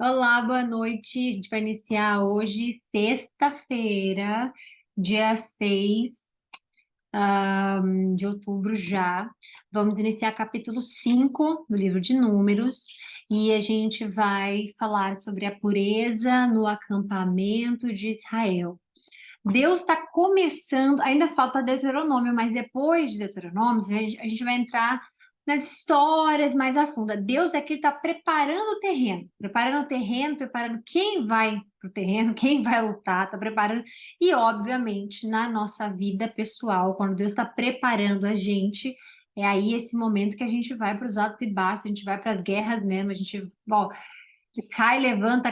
Olá, boa noite. A gente vai iniciar hoje, terça-feira, dia 6 de outubro já. Vamos iniciar capítulo 5 do livro de Números e a gente vai falar sobre a pureza no acampamento de Israel. Deus está começando, ainda falta Deuteronômio, mas depois de Deuteronômio, a gente vai entrar nas histórias mais a fundo. Deus é que está preparando o terreno, preparando quem vai para o terreno, quem vai lutar, está preparando. E, obviamente, na nossa vida pessoal, quando Deus está preparando a gente, é aí esse momento que a gente vai para os altos e baixos, a gente vai para as guerras mesmo, a gente, ó, cai, levanta,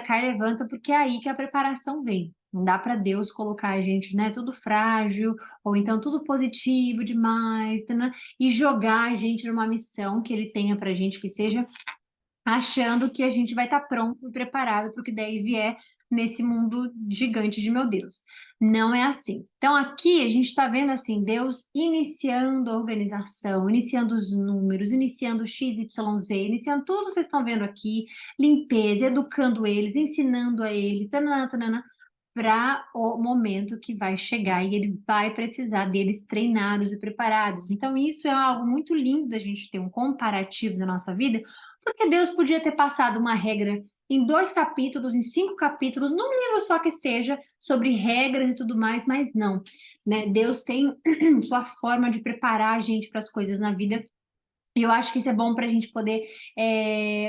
porque é aí que a preparação vem. Não dá para Deus colocar a gente, né, tudo frágil, ou então tudo positivo demais, né, e jogar a gente numa missão que ele tenha para a gente que seja achando que a gente vai estar pronto e preparado para o que daí vier nesse mundo gigante de meu Deus. Não é assim. Então, aqui a gente está vendo assim, Deus iniciando a organização, iniciando os números, iniciando o XYZ, iniciando tudo que vocês estão vendo aqui, limpeza, educando eles, ensinando a eles, para o momento que vai chegar e ele vai precisar deles treinados e preparados. Então, isso é algo muito lindo da gente ter um comparativo da nossa vida, porque Deus podia ter passado uma regra em 2 capítulos, em 5 capítulos, num livro só que seja, sobre regras e tudo mais, mas não, né? Deus tem sua forma de preparar a gente para as coisas na vida. E eu acho que isso é bom para a gente poder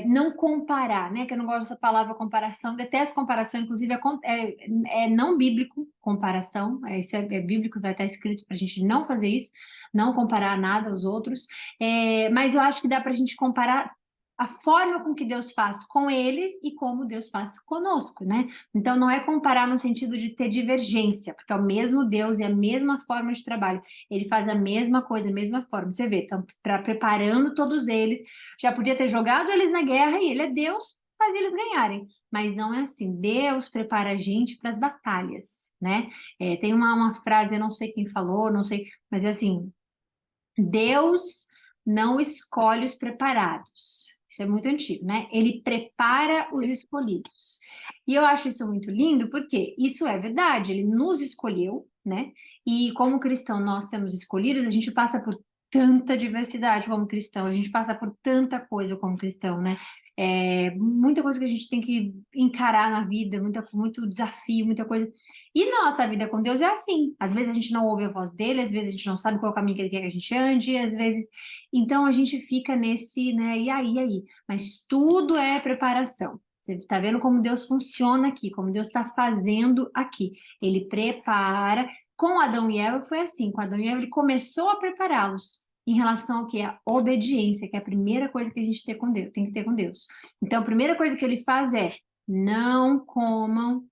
não comparar, né? Que eu não gosto dessa palavra comparação, detesto comparação, inclusive é não bíblico comparação, isso é bíblico, vai estar escrito para a gente não fazer isso, não comparar nada aos outros, mas eu acho que dá para a gente comparar a forma com que Deus faz com eles e como Deus faz conosco, né? Então não é comparar no sentido de ter divergência, porque é o mesmo Deus e a mesma forma de trabalho. Ele faz a mesma coisa, a mesma forma. Você vê, então, preparando todos eles, já podia ter jogado eles na guerra e ele é Deus, faz eles ganharem. Mas não é assim. Deus prepara a gente para as batalhas, né? Tem uma frase, eu não sei quem falou, não sei, mas é assim: Deus não escolhe os preparados. Isso é muito antigo, né? Ele prepara os escolhidos. E eu acho isso muito lindo, porque isso é verdade, ele nos escolheu, né? E como cristão, nós somos escolhidos, a gente passa por tanta diversidade como cristão, a gente passa por tanta coisa como cristão, né? Muita coisa que a gente tem que encarar na vida, muito desafio, muita coisa. E na nossa vida com Deus é assim. Às vezes a gente não ouve a voz dele, às vezes a gente não sabe qual é o caminho que ele quer que a gente ande, às vezes. Então a gente fica nesse, né? E aí, e aí? Mas tudo é preparação. Você está vendo como Deus funciona aqui, como Deus está fazendo aqui. Ele prepara. Com Adão e Eva foi assim. Com Adão e Eva ele começou a prepará-los em relação ao que é a obediência, que é a primeira coisa que a gente tem com Deus, tem que ter com Deus. Então a primeira coisa que ele faz é: não comam.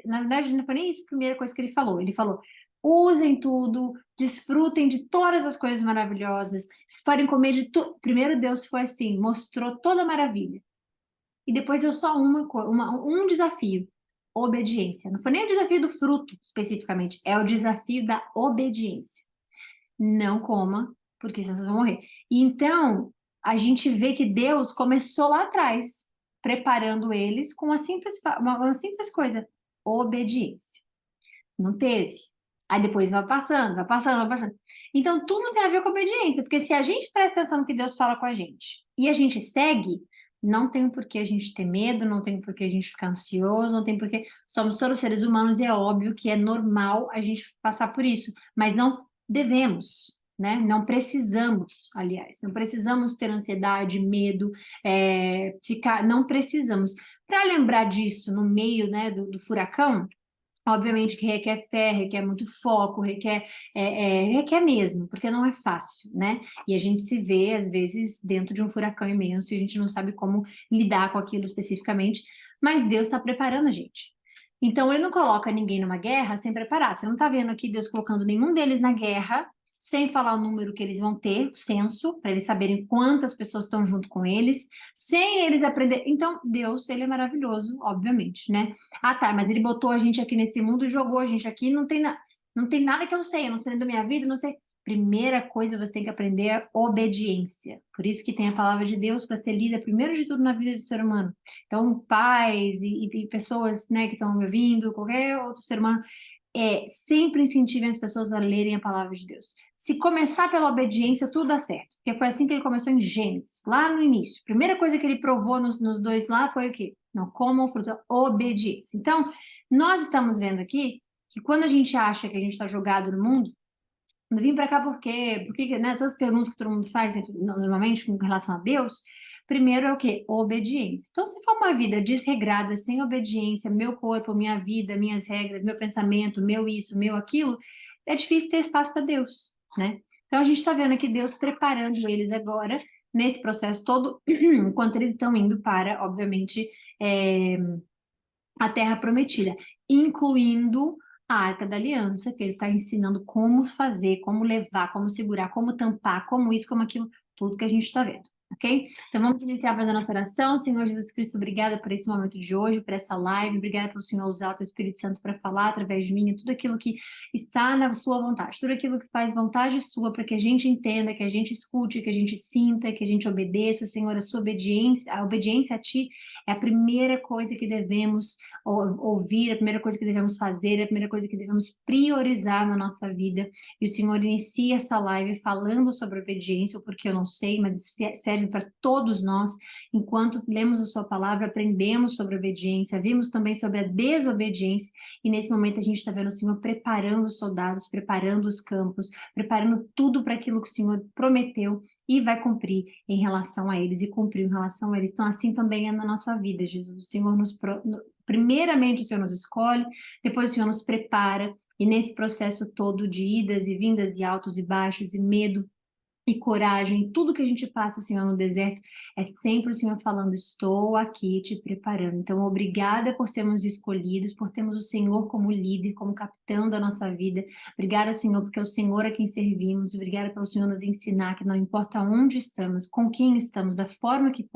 Na verdade, não foi nem isso a primeira coisa que ele falou. Ele falou: usem tudo, desfrutem de todas as coisas maravilhosas, vocês podem comer de tudo. Primeiro Deus foi assim, mostrou toda a maravilha. E depois deu só um desafio: obediência. Não foi nem o desafio do fruto, especificamente, é o desafio da obediência. Não coma, porque senão vocês vão morrer. E então, a gente vê que Deus começou lá atrás, preparando eles com uma simples coisa: obediência. Não teve. Aí depois vai passando, vai passando, vai passando. Então, tudo tem a ver com obediência, porque se a gente presta atenção no que Deus fala com a gente e a gente segue, não tem por que a gente ter medo, não tem por que a gente ficar ansioso, não tem por que. Somos todos seres humanos e é óbvio que é normal a gente passar por isso, mas não devemos. Né? Não precisamos, aliás, não precisamos ter ansiedade, medo, não precisamos. Para lembrar disso no meio, né, do furacão, obviamente que requer fé, requer muito foco, requer mesmo, porque não é fácil, né? E a gente se vê, às vezes, dentro de um furacão imenso e a gente não sabe como lidar com aquilo especificamente, mas Deus está preparando a gente. Então, ele não coloca ninguém numa guerra sem preparar. Você não está vendo aqui Deus colocando nenhum deles na guerra sem falar o número que eles vão ter, o censo, para eles saberem quantas pessoas estão junto com eles, sem eles aprender. Então, Deus, ele é maravilhoso, obviamente, né? Ah, tá, mas ele botou a gente aqui nesse mundo e jogou a gente aqui, não tem nada que eu sei da minha vida, não sei. primeira coisa você tem que aprender é obediência. Por isso que tem a palavra de Deus para ser lida primeiro de tudo na vida do ser humano. Então, pais e pessoas, né, que estão me ouvindo, qualquer outro ser humano, sempre incentivem as pessoas a lerem a palavra de Deus. Se começar pela obediência, tudo dá certo. Porque foi assim que ele começou em Gênesis, lá no início. A primeira coisa que ele provou nos dois lá foi o quê? Não comam o fruto da obediência. Então, nós estamos vendo aqui que quando a gente acha que a gente está jogado no mundo, eu vim para cá porque, né, todas as perguntas que todo mundo faz, né, normalmente com relação a Deus, primeiro é o quê? Obediência. Então, se for uma vida desregrada, sem obediência, meu corpo, minha vida, minhas regras, meu pensamento, meu isso, meu aquilo, é difícil ter espaço para Deus, né? Então, a gente está vendo aqui Deus preparando eles agora, nesse processo todo, enquanto eles estão indo para, obviamente, é, a Terra Prometida, incluindo a Arca da Aliança, que ele está ensinando como fazer, como levar, como segurar, como tampar, como isso, como aquilo, tudo que a gente está vendo. Ok? Então vamos iniciar fazendo a nossa oração. Senhor Jesus Cristo, obrigada por esse momento de hoje, por essa live. Obrigada pelo Senhor usar o teu Espírito Santo para falar através de mim, tudo aquilo que está na sua vontade, tudo aquilo que faz vontade sua, para que a gente entenda, que a gente escute, que a gente sinta, que a gente obedeça. Senhor, a obediência a ti é a primeira coisa que devemos ouvir, a primeira coisa que devemos fazer, a primeira coisa que devemos priorizar na nossa vida. E o Senhor inicia essa live falando sobre obediência, porque eu não sei, mas serve para todos nós. Enquanto lemos a sua palavra, aprendemos sobre obediência, vimos também sobre a desobediência, e nesse momento a gente está vendo o Senhor preparando os soldados, preparando os campos, preparando tudo para aquilo que o Senhor prometeu e vai cumprir em relação a eles, e cumpriu em relação a eles. Então, assim também é na nossa vida, Jesus. O Senhor primeiramente o Senhor nos escolhe, depois o Senhor nos prepara, e nesse processo todo de idas e vindas e altos e baixos e medo e coragem, tudo que a gente passa, Senhor, no deserto, é sempre o Senhor falando, estou aqui te preparando. Então, obrigada por sermos escolhidos, por termos o Senhor como líder, como capitão da nossa vida. Obrigada, Senhor, porque é o Senhor a quem servimos. Obrigada pelo Senhor nos ensinar que não importa onde estamos, com quem estamos, da forma que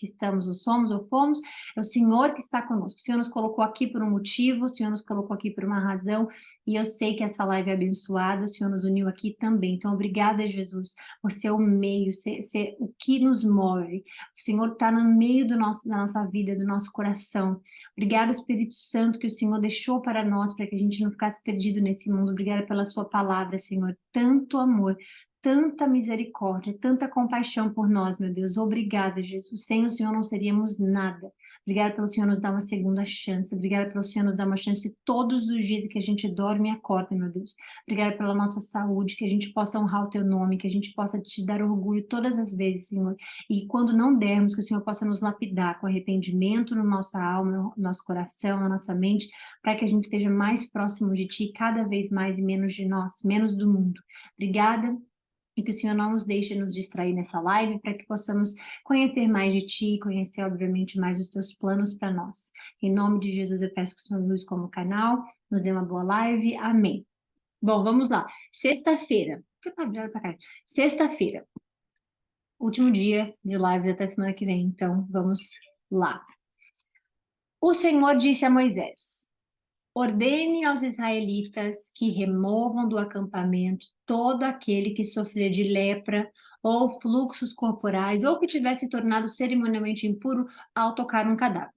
estamos, ou somos ou fomos, é o Senhor que está conosco. O Senhor nos colocou aqui por um motivo, o Senhor nos colocou aqui por uma razão, e eu sei que essa live é abençoada, o Senhor nos uniu aqui também. Então, obrigada, Jesus, por ser o meio, ser o que nos move. O Senhor está no meio da nossa vida, do nosso coração. Obrigada, Espírito Santo, que o Senhor deixou para nós, para que a gente não ficasse perdido nesse mundo. Obrigada pela sua palavra, Senhor. Tanto amor, tanta misericórdia, tanta compaixão por nós, meu Deus. Obrigada, Jesus. Sem o Senhor não seríamos nada. Obrigada pelo Senhor nos dar uma segunda chance. Obrigada pelo Senhor nos dar uma chance todos os dias que a gente dorme e acorda, meu Deus. Obrigada pela nossa saúde, que a gente possa honrar o teu nome, que a gente possa te dar orgulho todas as vezes, Senhor. E quando não dermos, que o Senhor possa nos lapidar com arrependimento na nossa alma, no nosso coração, na nossa mente, para que a gente esteja mais próximo de ti, cada vez mais e menos de nós, menos do mundo. Obrigada. E que o Senhor não nos deixe nos distrair nessa live, para que possamos conhecer mais de Ti, conhecer, obviamente, mais os Teus planos para nós. Em nome de Jesus, eu peço que o Senhor nos use como canal, nos dê uma boa live. Amém. Bom, vamos lá. Sexta-feira. Sexta-feira. Último dia de live até semana que vem. Então, vamos lá. O Senhor disse a Moisés: ordene aos israelitas que removam do acampamento todo aquele que sofrer de lepra ou fluxos corporais ou que tivesse tornado cerimonialmente impuro ao tocar um cadáver.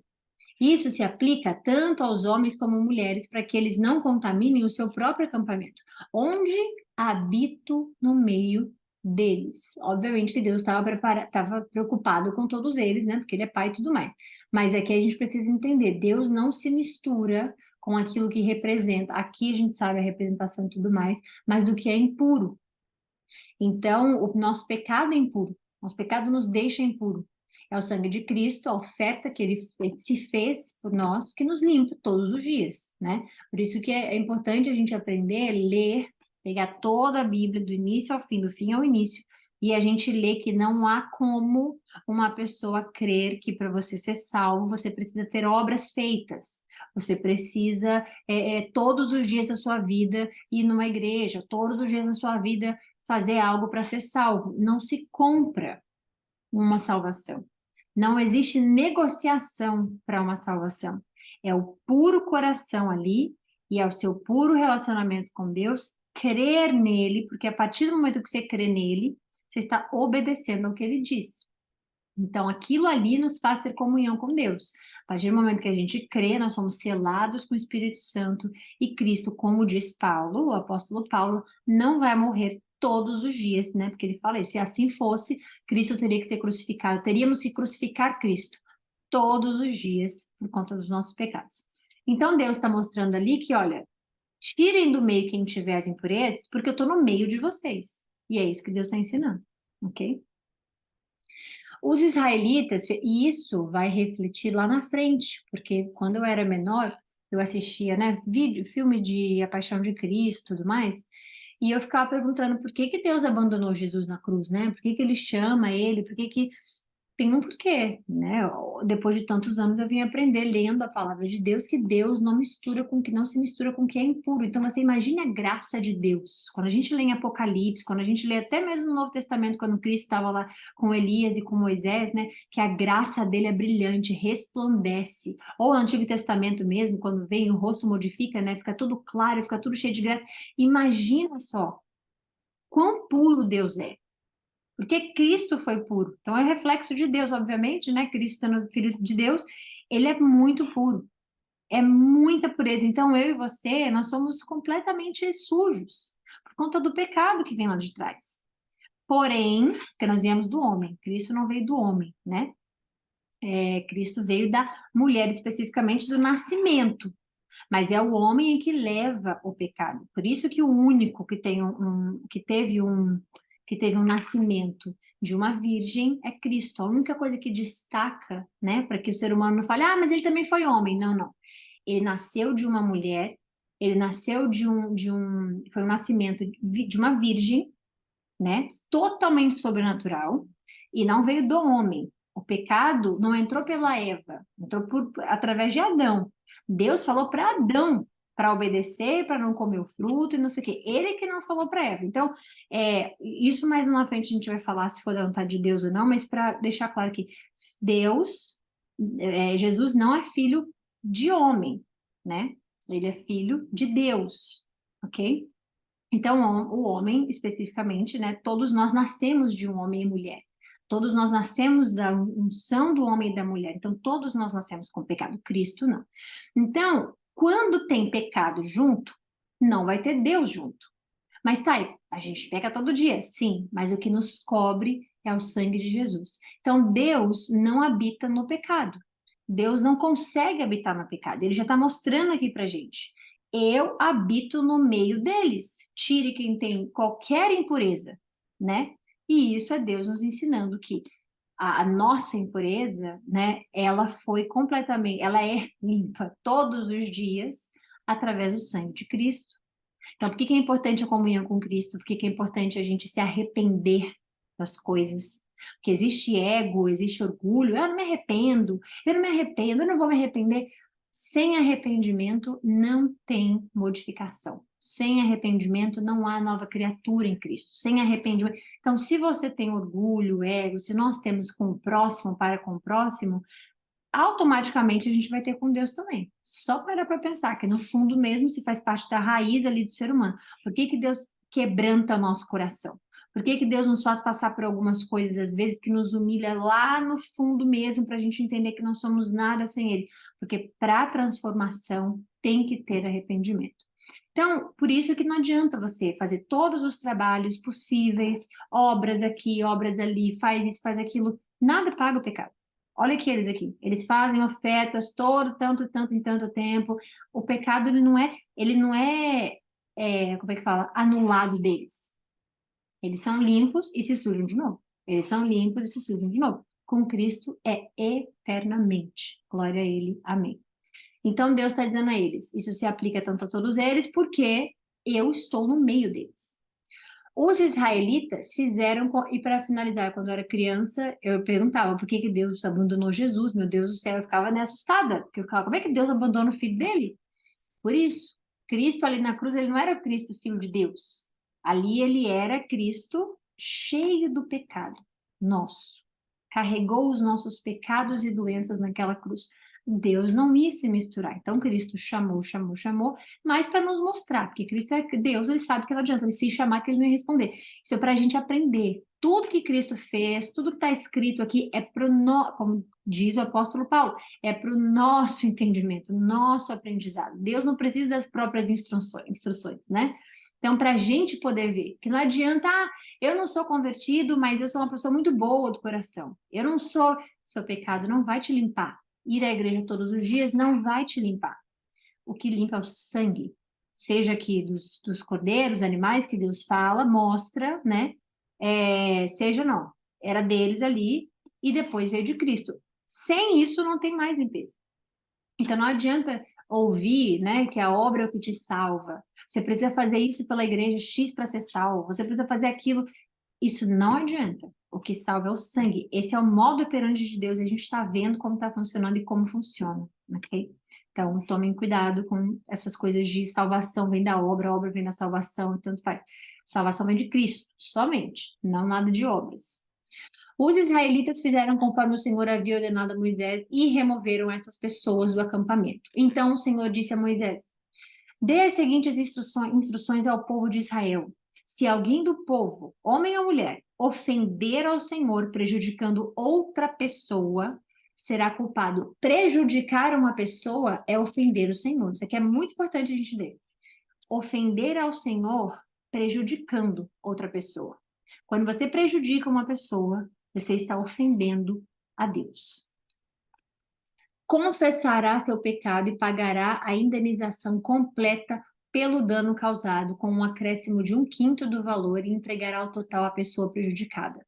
Isso se aplica tanto aos homens como mulheres para que eles não contaminem o seu próprio acampamento, onde habito no meio deles. Obviamente que Deus estava preocupado com todos eles, né? Porque ele é pai e tudo mais. Mas aqui a gente precisa entender, Deus não se mistura com aquilo que representa. Aqui a gente sabe a representação e tudo mais, mas do que é impuro. Então, o nosso pecado é impuro. Nosso pecado nos deixa impuro. É o sangue de Cristo, a oferta que ele se fez por nós, que nos limpa todos os dias, né? Por isso que é importante a gente aprender, ler, pegar toda a Bíblia do início ao fim, do fim ao início, e a gente lê que não há como uma pessoa crer que para você ser salvo, você precisa ter obras feitas. Você precisa, todos os dias da sua vida, ir numa igreja, todos os dias da sua vida, fazer algo para ser salvo. Não se compra uma salvação. Não existe negociação para uma salvação. É o puro coração ali e é o seu puro relacionamento com Deus crer nele, porque a partir do momento que você crê nele, você está obedecendo ao que ele diz. Então, aquilo ali nos faz ter comunhão com Deus. A partir do momento que a gente crê, nós somos selados com o Espírito Santo e Cristo, como diz Paulo, o apóstolo Paulo, não vai morrer todos os dias, né? Porque ele fala isso. Se assim fosse, Cristo teria que ser crucificado, teríamos que crucificar Cristo todos os dias por conta dos nossos pecados. Então, Deus está mostrando ali que, olha, tirem do meio quem tiver as impurezas, porque eu estou no meio de vocês. E é isso que Deus está ensinando, ok? Os israelitas, e isso vai refletir lá na frente, porque quando eu era menor, eu assistia, né, vídeo, filme de A Paixão de Cristo, e tudo mais, e eu ficava perguntando por que que Deus abandonou Jesus na cruz, né? Por que que ele chama ele? Por que que tem um porquê, né? Depois de tantos anos eu vim aprender lendo a palavra de Deus que Deus não mistura com que não se mistura com o que é impuro. Então você imagine a graça de Deus. Quando a gente lê em Apocalipse, quando a gente lê até mesmo no Novo Testamento, quando Cristo estava lá com Elias e com Moisés, né? Que a graça dele é brilhante, resplandece. Ou no Antigo Testamento mesmo, quando vem o rosto modifica, né? Fica tudo claro, fica tudo cheio de graça. Imagina só quão puro Deus é. Porque Cristo foi puro. Então é reflexo de Deus, obviamente, né? Cristo sendo filho de Deus, ele é muito puro. É muita pureza. Então eu e você, nós somos completamente sujos por conta do pecado que vem lá de trás. Porém, que nós viemos do homem, Cristo não veio do homem, né? Cristo veio da mulher, especificamente do nascimento. Mas é o homem que leva o pecado. Por isso que o único que tem que teve um nascimento de uma virgem é Cristo. A única coisa que destaca, né, para que o ser humano não fale, ah, mas ele também foi homem. Não, não. Ele nasceu de uma mulher, ele nasceu foi um nascimento de uma virgem, né, totalmente sobrenatural, e não veio do homem. O pecado não entrou pela Eva, entrou através de Adão. Deus falou para Adão para obedecer, para não comer o fruto e não sei o quê. Ele que não falou para Eva. Então, isso mais na frente a gente vai falar se for da vontade de Deus ou não, mas para deixar claro que Deus, Jesus não é filho de homem, né? Ele é filho de Deus, ok? Então, o homem, especificamente, né? Todos nós nascemos de um homem e mulher. Todos nós nascemos da unção do homem e da mulher. Então, todos nós nascemos com pecado. Cristo não. Então, quando tem pecado junto, não vai ter Deus junto. Mas tá aí, a gente peca todo dia, sim, mas o que nos cobre é o sangue de Jesus. Então, Deus não habita no pecado. Deus não consegue habitar no pecado. Ele já está mostrando aqui pra gente. Eu habito no meio deles. Tire quem tem qualquer impureza, né? E isso é Deus nos ensinando que a nossa impureza, né? Ela é limpa todos os dias através do sangue de Cristo. Então, por que que é importante a comunhão com Cristo? Por que que é importante a gente se arrepender das coisas? Porque existe ego, existe orgulho. eu não me arrependo, eu não vou me arrepender. Sem arrependimento não tem modificação. Sem arrependimento não há nova criatura em Cristo. Sem arrependimento. Então, se você tem orgulho, ego, se nós temos com o próximo para com o próximo, automaticamente a gente vai ter com Deus também. Só parar para pensar que no fundo mesmo se faz parte da raiz ali do ser humano. Por que que Deus quebranta o nosso coração? Por que que Deus nos faz passar por algumas coisas, às vezes, que nos humilha lá no fundo mesmo, para a gente entender que não somos nada sem Ele? Porque para a transformação tem que ter arrependimento. Então, por isso que não adianta você fazer todos os trabalhos possíveis, obras aqui, obras ali, faz isso, faz aquilo, nada paga o pecado. Olha que eles aqui, eles fazem ofertas todo, tanto, tanto, em tanto tempo. O pecado, ele não é, como é que fala, anulado deles. Eles são limpos e se sujam de novo. Eles são limpos e se sujam de novo. Com Cristo é eternamente. Glória a Ele. Amém. Então Deus está dizendo a eles, isso se aplica tanto a todos eles, porque eu estou no meio deles. Os israelitas fizeram, e para finalizar, quando eu era criança, eu perguntava por que que Deus abandonou Jesus, meu Deus do céu, eu ficava assustada, porque eu ficava, como é que Deus abandona o filho dele? Por isso, Cristo ali na cruz, ele não era o Cristo filho de Deus, ali ele era Cristo cheio do pecado nosso. carregou os nossos pecados e doenças naquela cruz. Deus não ia se misturar. Então, Cristo chamou, mas para nos mostrar, porque Cristo é Deus, ele sabe que não adianta ele se chamar que ele não ia responder. Isso é para a gente aprender. Tudo que Cristo fez, tudo que está escrito aqui é para nós, como diz o apóstolo Paulo, é para o nosso entendimento, nosso aprendizado. Deus não precisa das próprias instruções, né? Então, para a gente poder ver, que não adianta, eu não sou convertido, mas eu sou uma pessoa muito boa do coração. Eu não sou, seu pecado não vai te limpar. Ir à igreja todos os dias não vai te limpar. O que limpa é o sangue, seja aqui dos cordeiros, animais que Deus fala, mostra, né? Seja não, era deles ali e depois veio de Cristo. Sem isso não tem mais limpeza. Então não adianta ouvir, né, que a obra é o que te salva. Você precisa fazer isso pela igreja X para ser salvo. Você precisa fazer aquilo. Isso não adianta. O que salva é o sangue. Esse é o modo operandi de Deus. E a gente está vendo como está funcionando e como funciona, ok? Então, tomem cuidado com essas coisas de salvação vem da obra, a obra vem da salvação, e tanto faz. Salvação vem de Cristo, somente, não nada de obras. Os israelitas fizeram conforme o Senhor havia ordenado a Moisés e removeram essas pessoas do acampamento. Então o Senhor disse a Moisés: dê as seguintes instruções ao povo de Israel. Se alguém do povo, homem ou mulher, ofender ao Senhor prejudicando outra pessoa, será culpado. Prejudicar uma pessoa é ofender o Senhor. Isso aqui é muito importante a gente ler. Ofender ao Senhor prejudicando outra pessoa. Quando você prejudica uma pessoa, você está ofendendo a Deus. Confessará teu pecado e pagará a indenização completa pelo dano causado, com um acréscimo de 1/5 do valor, e entregará o total à pessoa prejudicada.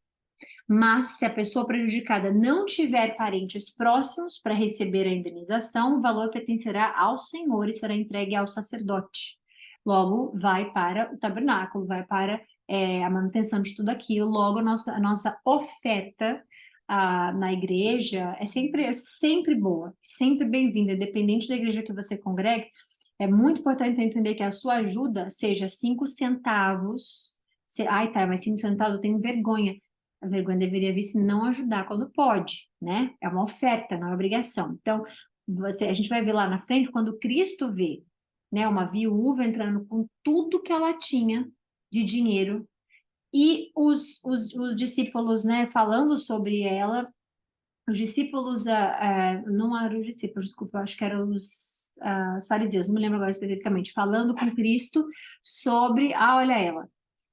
Mas, se a pessoa prejudicada não tiver parentes próximos para receber a indenização, o valor pertencerá ao Senhor e será entregue ao sacerdote. Logo, vai para o tabernáculo, vai para a manutenção de tudo aquilo. Logo, a nossa oferta na igreja é sempre boa, sempre bem-vinda, independente da igreja que você congregue. É muito importante você entender que a sua ajuda seja 5 centavos. Ai, tá, mas 5 centavos eu tenho vergonha. A vergonha deveria vir se não ajudar quando pode, né? É uma oferta, não é obrigação. Então, a gente vai ver lá na frente, quando Cristo vê, né, uma viúva entrando com tudo que ela tinha de dinheiro e os discípulos, né, falando sobre ela, os discípulos, não eram os discípulos, desculpa, eu acho que eram os fariseus, não me lembro agora especificamente, falando com Cristo sobre, olha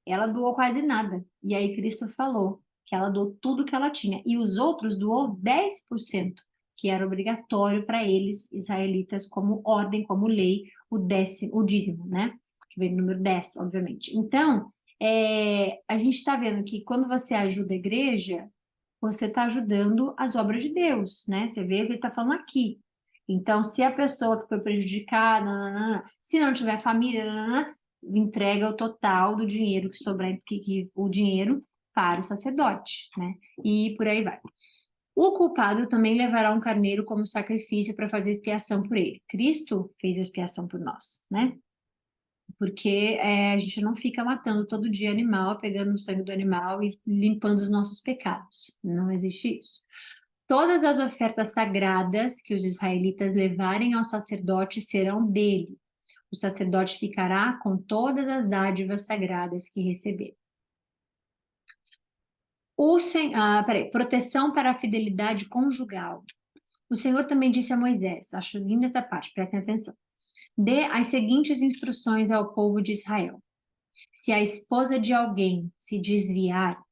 ela doou quase nada. E aí Cristo falou que ela doou tudo que ela tinha. E os outros doou 10%, que era obrigatório para eles, israelitas, como ordem, como lei, o dízimo, né? Que vem no número 10, obviamente. Então, a gente está vendo que quando você ajuda a igreja, você está ajudando as obras de Deus, né? Você vê o que ele está falando aqui. Então, se a pessoa que foi prejudicada, se não tiver família, entrega o total do dinheiro que sobrar, o dinheiro para o sacerdote, né? E por aí vai. O culpado também levará um carneiro como sacrifício para fazer expiação por ele. Cristo fez a expiação por nós, né? Porque a gente não fica matando todo dia animal, pegando o sangue do animal e limpando os nossos pecados. Não existe isso. Todas as ofertas sagradas que os israelitas levarem ao sacerdote serão dele. O sacerdote ficará com todas as dádivas sagradas que receber. Proteção para a fidelidade conjugal. O Senhor também disse a Moisés, acho linda essa parte, prestem atenção. Dê as seguintes instruções ao povo de Israel. Se a esposa de alguém se desviar,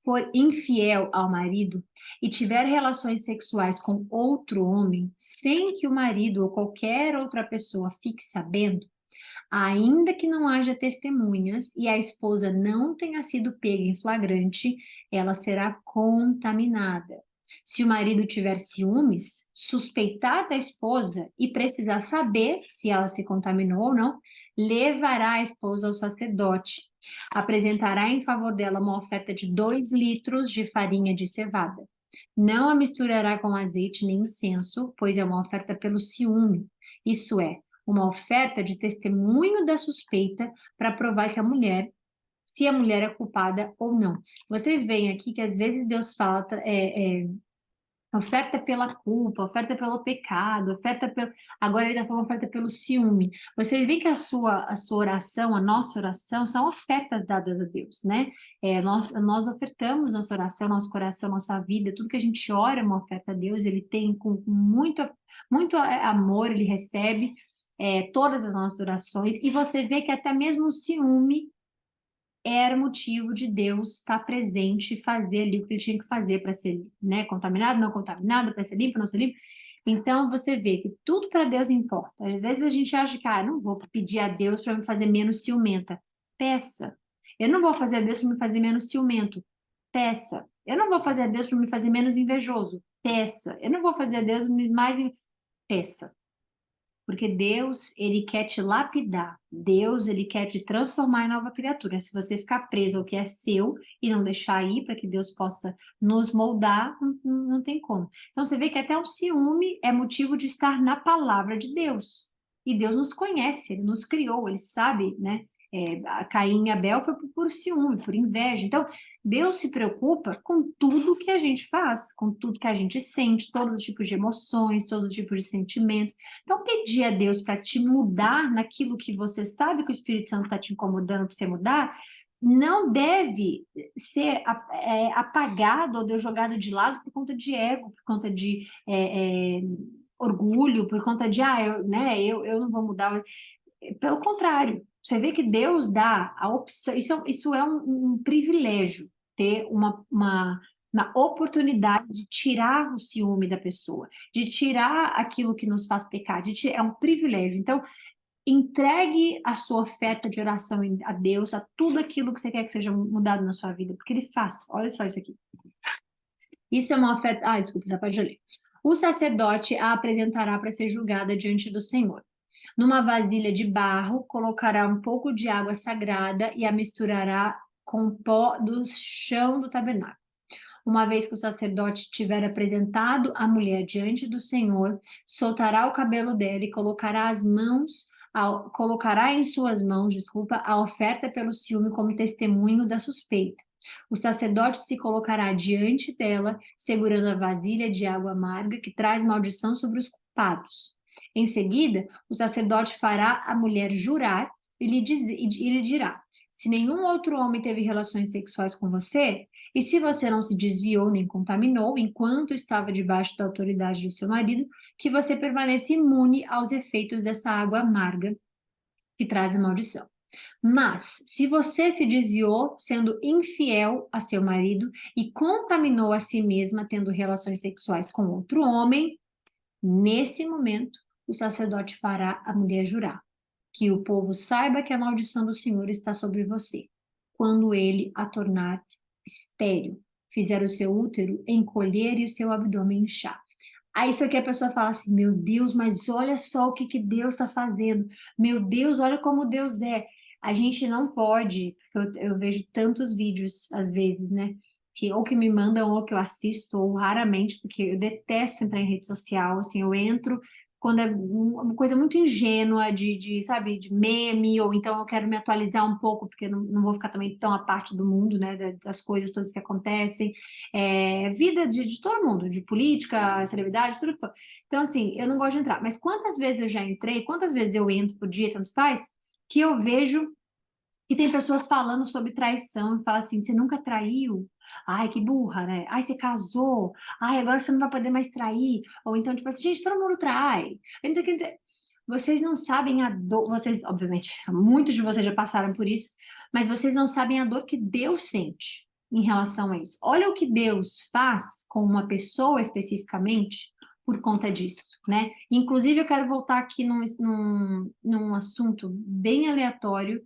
for infiel ao marido e tiver relações sexuais com outro homem, sem que o marido ou qualquer outra pessoa fique sabendo, ainda que não haja testemunhas e a esposa não tenha sido pega em flagrante, ela será contaminada. Se o marido tiver ciúmes, suspeitar da esposa e precisar saber se ela se contaminou ou não, levará a esposa ao sacerdote. Apresentará em favor dela uma oferta de 2 litros de farinha de cevada. Não a misturará com azeite nem incenso, pois é uma oferta pelo ciúme. Isso é, uma oferta de testemunho da suspeita para provar que a mulher se a mulher é culpada ou não. Vocês veem aqui que às vezes Deus fala, oferta pela culpa, oferta pelo pecado, oferta pelo... Agora ele está falando oferta pelo ciúme. Vocês veem que a sua oração, a nossa oração, são ofertas dadas a Deus, né? Nós ofertamos nossa oração, nosso coração, nossa vida, tudo que a gente ora é uma oferta a Deus, ele tem com muito, muito amor, ele recebe todas as nossas orações, e você vê que até mesmo o ciúme era motivo de Deus estar presente e fazer ali o que ele tinha que fazer para ser, né, contaminado, não contaminado, para ser limpo, não ser limpo. Então você vê que tudo para Deus importa. Às vezes a gente acha que, não vou pedir a Deus para me fazer menos ciumenta. Peça. Eu não vou fazer a Deus para me fazer menos ciumento. Peça. Eu não vou fazer a Deus para me fazer menos invejoso. Peça. Eu não vou fazer a Deus mais. Peça. Porque Deus, ele quer te lapidar. Deus, ele quer te transformar em nova criatura. Se você ficar preso ao que é seu e não deixar ir para que Deus possa nos moldar, não tem como. Então você vê que até o ciúme é motivo de estar na palavra de Deus. E Deus nos conhece, ele nos criou, ele sabe, né? A Caim e Abel foi por ciúme, por inveja. Então, Deus se preocupa com tudo que a gente faz, com tudo que a gente sente, todos os tipos de emoções, todos os tipos de sentimentos. Então, pedir a Deus para te mudar naquilo que você sabe que o Espírito Santo está te incomodando para você mudar, não deve ser apagado ou jogado de lado por conta de ego, por conta de orgulho, por conta de, eu não vou mudar. Pelo contrário, você vê que Deus dá a opção, isso é um privilégio, ter uma oportunidade de tirar o ciúme da pessoa, de tirar aquilo que nos faz pecar, é um privilégio. Então, entregue a sua oferta de oração a Deus, a tudo aquilo que você quer que seja mudado na sua vida, porque Ele faz. Olha só isso aqui. Isso é uma oferta. Desculpa, já pode ler. O sacerdote a apresentará para ser julgada diante do Senhor. Numa vasilha de barro, colocará um pouco de água sagrada e a misturará com o pó do chão do tabernáculo. Uma vez que o sacerdote tiver apresentado a mulher diante do Senhor, soltará o cabelo dela e colocará em suas mãos, a oferta pelo ciúme como testemunho da suspeita. O sacerdote se colocará diante dela, segurando a vasilha de água amarga que traz maldição sobre os culpados. Em seguida, o sacerdote fará a mulher jurar e lhe dirá: se nenhum outro homem teve relações sexuais com você, e se você não se desviou nem contaminou enquanto estava debaixo da autoridade do seu marido, que você permaneça imune aos efeitos dessa água amarga que traz a maldição. Mas, se você se desviou sendo infiel a seu marido e contaminou a si mesma tendo relações sexuais com outro homem, nesse momento, o sacerdote fará a mulher jurar que o povo saiba que a maldição do Senhor está sobre você, quando ele a tornar estéril, fizer o seu útero encolher e o seu abdômen inchar. Aí isso aqui a pessoa fala assim, meu Deus, mas olha só o que Deus está fazendo. Meu Deus, olha como Deus é. A gente não pode, eu vejo tantos vídeos às vezes, né? Ou que me mandam, ou que eu assisto, ou raramente, porque eu detesto entrar em rede social, assim, eu entro quando é uma coisa muito ingênua sabe, de meme, ou então eu quero me atualizar um pouco, porque não vou ficar também tão à parte do mundo, né, das coisas todas que acontecem, vida de todo mundo, de política, celebridade, tudo que for. Então, assim, eu não gosto de entrar, mas quantas vezes eu já entrei, quantas vezes eu entro por dia, tanto faz, que eu vejo que tem pessoas falando sobre traição e fala assim, você nunca traiu? Ai, que burra, né? Ai, você casou? Ai, agora você não vai poder mais trair. Ou então, tipo assim, gente, todo mundo trai. Vocês não sabem a dor, vocês, obviamente, muitos de vocês já passaram por isso, mas vocês não sabem a dor que Deus sente em relação a isso. Olha o que Deus faz com uma pessoa especificamente por conta disso, né? Inclusive, eu quero voltar aqui num assunto bem aleatório,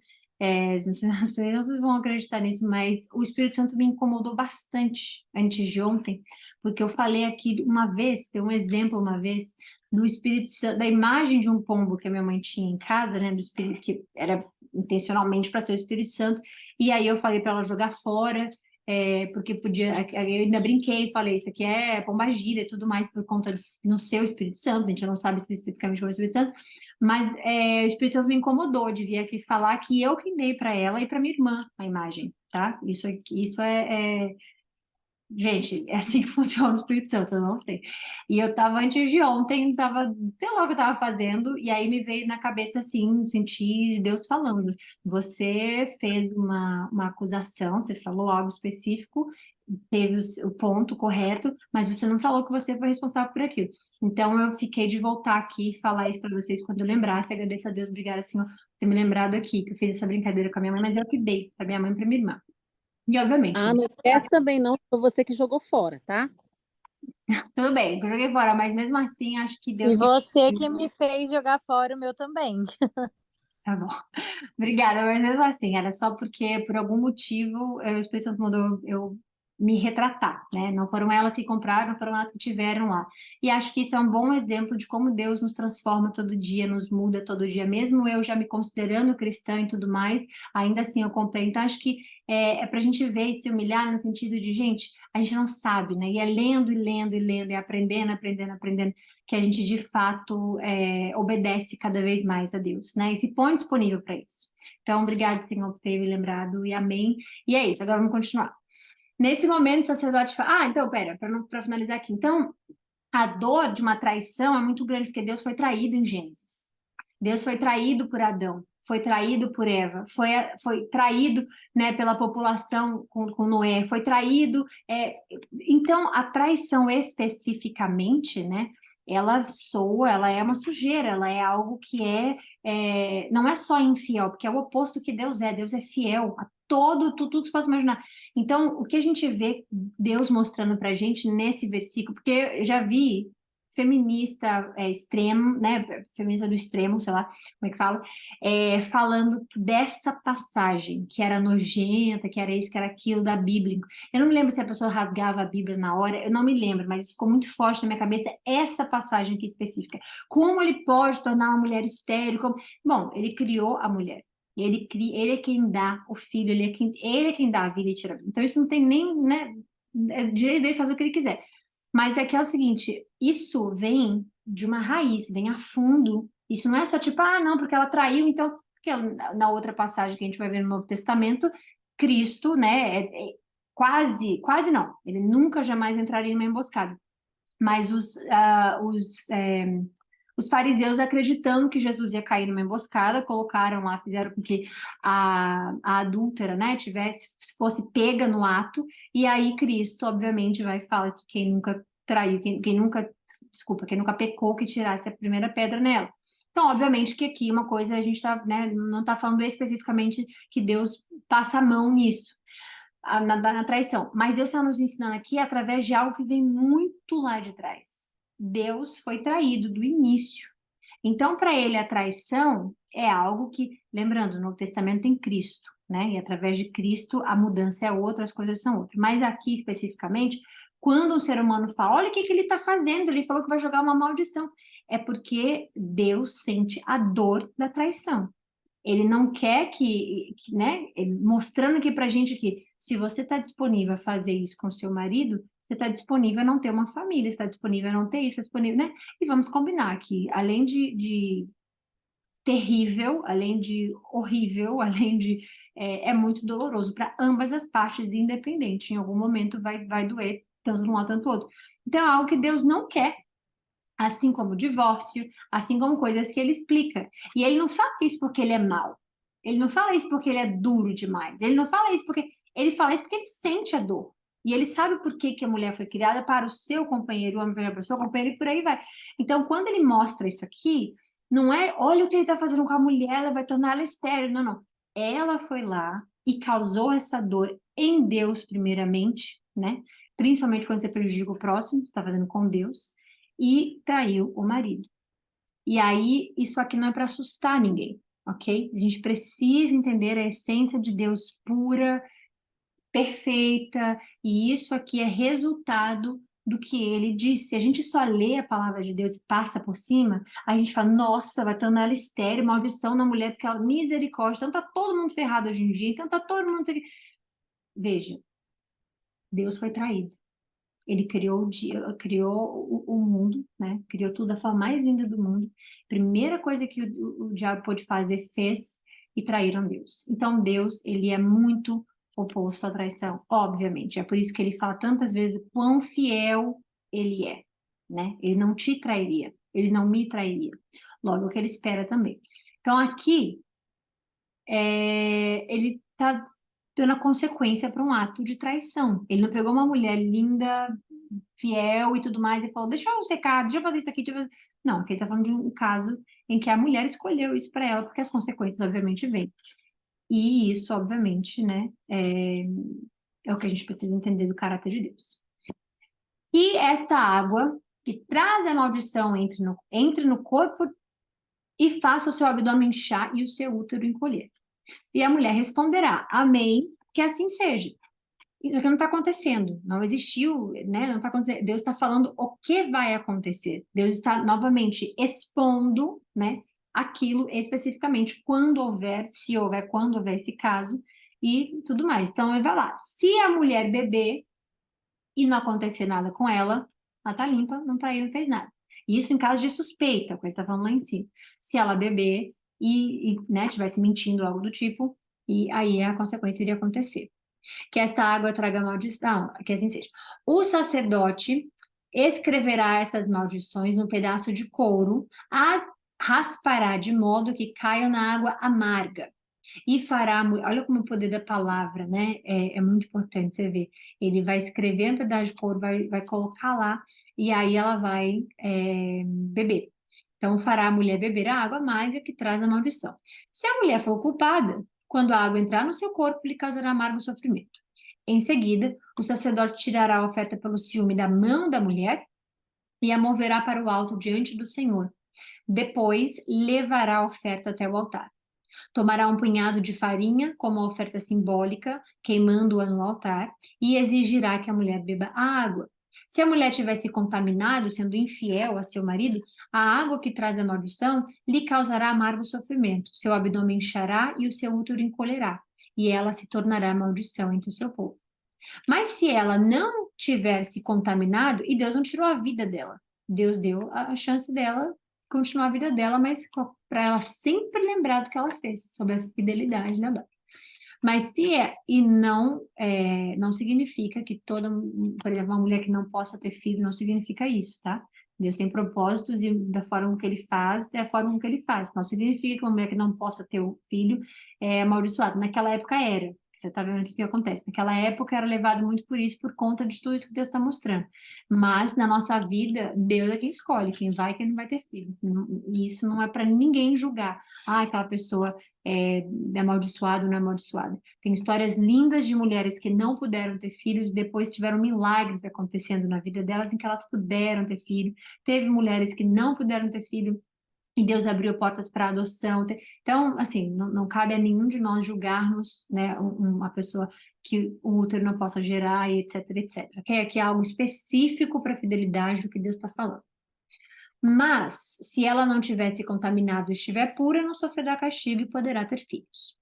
não sei se vocês vão acreditar nisso, mas o Espírito Santo me incomodou bastante antes de ontem, porque eu falei aqui uma vez, tem um exemplo uma vez, do Espírito Santo, da imagem de um pombo que a minha mãe tinha em casa, né, do Espírito, que era intencionalmente para ser o Espírito Santo, e aí eu falei para ela jogar fora, porque podia, eu ainda brinquei, falei, isso aqui é pombagira e tudo mais, por conta no seu Espírito Santo, a gente não sabe especificamente como é o Espírito Santo, mas o Espírito Santo me incomodou de vir aqui falar que eu que dei para ela e para minha irmã a imagem, tá? Isso gente, é assim que funciona o Espírito Santo, eu não sei. E eu tava antes de ontem, tava, sei lá o que eu tava fazendo, e aí me veio na cabeça assim, senti Deus falando. Você fez uma acusação, você falou algo específico, teve o ponto correto, mas você não falou que você foi responsável por aquilo. Então eu fiquei de voltar aqui e falar isso para vocês quando eu lembrasse. Agradeço a Deus, obrigada, Senhor, por ter me lembrado aqui, que eu fiz essa brincadeira com a minha mãe, mas eu que dei para minha mãe e para minha irmã. E obviamente, Ah, não esquece também não, foi você que jogou fora, tá? tudo bem, eu joguei fora, mas mesmo assim acho que Deus E quis. você que me fez jogar fora o meu também. Tá bom. Obrigada, mas mesmo assim, era só porque por algum motivo o Espírito Santo mandou eu me retratar, né? Não foram elas que compraram, não foram elas que tiveram lá. E acho que isso é um bom exemplo de como Deus nos transforma todo dia, nos muda todo dia, mesmo eu já me considerando cristã e tudo mais, ainda assim eu comprei. Então acho que é para a gente ver e se humilhar no sentido de, gente, a gente não sabe, né? E é lendo e lendo e lendo e aprendendo, aprendendo, aprendendo que a gente de fato obedece cada vez mais a Deus, né? E se põe disponível para isso. Então, obrigado, Senhor, por ter me lembrado, e amém. E é isso, agora vamos continuar. Nesse momento, o sacerdote fala, então, pera, para finalizar aqui. Então, a dor de uma traição é muito grande, porque Deus foi traído em Gênesis. Deus foi traído por Adão, foi traído por Eva, foi traído, né, pela população com Noé, foi traído. Então, a traição especificamente, né, ela soa, ela é uma sujeira, ela é algo que não é só infiel, porque é o oposto que Deus é fiel a tudo que você possa imaginar. Então, o que a gente vê Deus mostrando pra gente nesse versículo, porque eu já vi feminista extremo, né, feminista do extremo, sei lá como é que fala, falando dessa passagem, que era nojenta, que era isso, que era aquilo da Bíblia. Eu não me lembro se a pessoa rasgava a Bíblia na hora, eu não me lembro, mas isso ficou muito forte na minha cabeça, essa passagem aqui específica. Como ele pode tornar uma mulher estéril? Bom, ele criou a mulher. Ele é quem dá o filho, ele é quem dá a vida e tira a vida. Então isso não tem nem, né, é direito dele fazer o que ele quiser. Mas aqui é o seguinte, isso vem de uma raiz, vem a fundo. Isso não é só tipo, não, porque ela traiu, então, porque na outra passagem que a gente vai ver no Novo Testamento, Cristo, né, quase não, ele nunca jamais entraria numa emboscada. Mas os fariseus, acreditando que Jesus ia cair numa emboscada, colocaram lá, fizeram com que a adúltera, né, fosse pega no ato, e aí Cristo, obviamente, vai falar que quem nunca traiu, quem nunca pecou, que tirasse a primeira pedra nela. Então, obviamente que aqui uma coisa a gente tá, né, não está falando especificamente que Deus passa a mão nisso, na traição. Mas Deus está nos ensinando aqui através de algo que vem muito lá de trás. Deus foi traído do início. Então, para ele, a traição é algo que, lembrando, no Testamento tem Cristo, né? E através de Cristo a mudança é outra, as coisas são outras. Mas aqui especificamente, quando o ser humano fala, olha o que ele está fazendo, ele falou que vai jogar uma maldição, é porque Deus sente a dor da traição. Ele não quer né? Mostrando aqui pra gente que se você está disponível a fazer isso com seu marido, você está disponível a não ter uma família, está disponível a não ter isso, está disponível, né? E vamos combinar que, além de terrível, além de horrível, além de é muito doloroso para ambas as partes, independente. Em algum momento vai doer tanto num lado quanto no outro. Então é algo que Deus não quer, assim como o divórcio, assim como coisas que ele explica. E ele não fala isso porque ele é mau. Ele não fala isso porque ele é duro demais. Ele não fala isso porque ele fala isso porque ele sente a dor. E ele sabe por que, que a mulher foi criada para o seu companheiro, o homem para o seu companheiro, e por aí vai. Então, quando ele mostra isso aqui, não é, olha o que ele está fazendo com a mulher, ela vai tornar ela estéril. Não, não. Ela foi lá e causou essa dor em Deus, primeiramente, né? Principalmente quando você prejudica o próximo, você está fazendo com Deus e traiu o marido. E aí, isso aqui não é para assustar ninguém, ok? A gente precisa entender a essência de Deus pura, perfeita, e isso aqui é resultado do que ele disse. Se a gente só lê a palavra de Deus e passa por cima, a gente fala, nossa, vai tornar ela estéril, maldição na mulher, porque ela, misericórdia, então tá todo mundo ferrado hoje em dia, então tá todo mundo... Veja, Deus foi traído. Ele criou o mundo, né? Criou tudo da forma mais linda do mundo. Primeira coisa que o diabo pôde fazer, fez e traíram Deus. Então, Deus, ele é muito oposto à traição, obviamente. É por isso que ele fala tantas vezes o quão fiel ele é, né? Ele não te trairia, ele não me trairia. Logo, o que ele espera também. Então, aqui, ele está dando a consequência para um ato de traição. Ele não pegou uma mulher linda, fiel e tudo mais e falou: deixa eu secar, deixa eu fazer isso aqui. Não, aqui ele está falando de um caso em que a mulher escolheu isso para ela, porque as consequências, obviamente, vêm. E isso, obviamente, né, é o que a gente precisa entender do caráter de Deus. E esta água que traz a maldição entre no corpo e faça o seu abdômen inchar e o seu útero encolher. E a mulher responderá: Amém, que assim seja. Isso aqui não está acontecendo, não existiu, né? Não está acontecendo. Deus está falando o que vai acontecer. Deus está novamente expondo, né, aquilo especificamente quando houver, se houver, quando houver esse caso e tudo mais. Então ele vai lá. Se a mulher beber e não acontecer nada com ela, ela está limpa, não traiu, não fez nada. Isso em caso de suspeita, o que ele está falando lá em cima. Se ela beber né, tivesse mentindo, algo do tipo, e aí a consequência iria acontecer. Que esta água traga maldição, que assim seja. O sacerdote escreverá essas maldições no pedaço de couro, as raspará de modo que caiam na água amarga. E fará, olha como o poder da palavra, né? É muito importante você ver. Ele vai escrever no pedaço de couro, vai colocar lá, e aí ela vai beber. Então, fará a mulher beber a água amarga que traz a maldição. Se a mulher for culpada, quando a água entrar no seu corpo, lhe causará amargo sofrimento. Em seguida, o sacerdote tirará a oferta pelo ciúme da mão da mulher e a moverá para o alto diante do Senhor. Depois, levará a oferta até o altar. Tomará um punhado de farinha como oferta simbólica, queimando-a no altar, e exigirá que a mulher beba a água. Se a mulher tivesse contaminado, sendo infiel a seu marido, a água que traz a maldição lhe causará amargo sofrimento. Seu abdômen inchará e o seu útero encolherá, e ela se tornará maldição entre o seu povo. Mas se ela não tivesse contaminado, e Deus não tirou a vida dela, Deus deu a chance dela continuar a vida dela, mas para ela sempre lembrar do que ela fez, sobre a fidelidade da Bárbara. Mas se não significa que por exemplo, uma mulher que não possa ter filho, não significa isso, tá? Deus tem propósitos e da forma que ele faz, é a forma que ele faz. Não significa que uma mulher que não possa ter o filho é amaldiçoada. Naquela época era. Você está vendo o que acontece. Naquela época era levado muito por isso, por conta de tudo isso que Deus está mostrando. Mas na nossa vida, Deus é quem escolhe, quem vai e quem não vai ter filho. E isso não é para ninguém julgar. Ah, aquela pessoa é amaldiçoada ou não é amaldiçoada. Tem histórias lindas de mulheres que não puderam ter filhos, depois tiveram milagres acontecendo na vida delas em que elas puderam ter filho. Teve mulheres que não puderam ter filho e Deus abriu portas para adoção. Então, assim, não cabe a nenhum de nós julgarmos, né, uma pessoa que o útero não possa gerar e etc, etc. Okay? Aqui é algo específico para a fidelidade do que Deus está falando. Mas, se ela não tivesse contaminado e estiver pura, não sofrerá castigo e poderá ter filhos.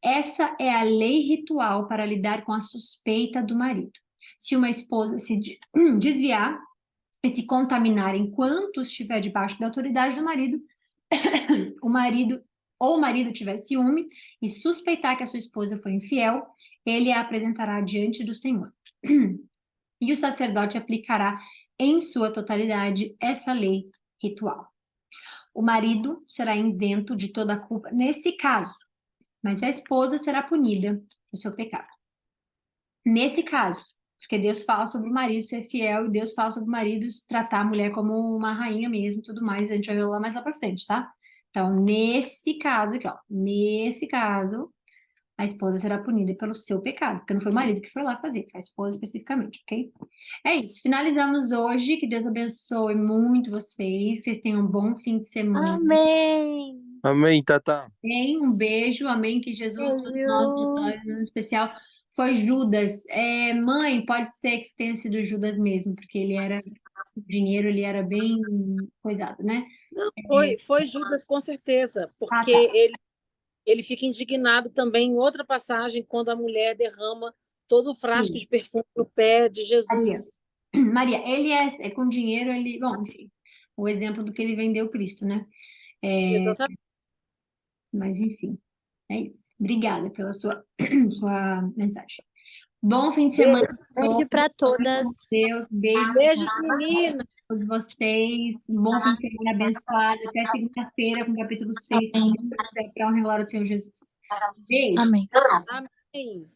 Essa é a lei ritual para lidar com a suspeita do marido. Se uma esposa se desviar e se contaminar enquanto estiver debaixo da autoridade do marido, o marido tiver ciúme e suspeitar que a sua esposa foi infiel, ele a apresentará diante do Senhor. E o sacerdote aplicará em sua totalidade essa lei ritual. O marido será isento de toda a culpa nesse caso, mas a esposa será punida por seu pecado. Nesse caso, porque Deus fala sobre o marido ser fiel e Deus fala sobre o marido tratar a mulher como uma rainha mesmo, tudo mais, a gente vai ver lá mais lá pra frente, tá? Então, nesse caso aqui, ó, nesse caso, a esposa será punida pelo seu pecado, porque não foi o marido que foi lá fazer, foi a esposa especificamente, ok? É isso, finalizamos hoje, que Deus abençoe muito vocês, vocês tenham um bom fim de semana. Amém. Amém, Tata. Um beijo, amém, que Jesus, todos nós, Beijo. em especial, foi Judas. Mãe, pode ser que tenha sido Judas mesmo, porque ele era, o dinheiro, ele era bem coisado, né? Não, foi Judas, com certeza, Ah, porque tá. ele fica indignado também em outra passagem, quando a mulher derrama todo o frasco Sim. de perfume no pé de Maria, Jesus. Maria, ele é com dinheiro, ele, bom, enfim, o exemplo do que ele vendeu Cristo, né? Exatamente. Mas enfim, é isso. Obrigada pela sua mensagem. Bom fim de semana a Beijo para todos. Fiquem todas. com Deus. Beijo Beijos, menina. a todos vocês. Bom fim de semana abençoado. Até segunda-feira com o capítulo 6, se Amém. Deus quiser, para honrar a glória do Senhor Jesus. Beijo. Amém. Amém.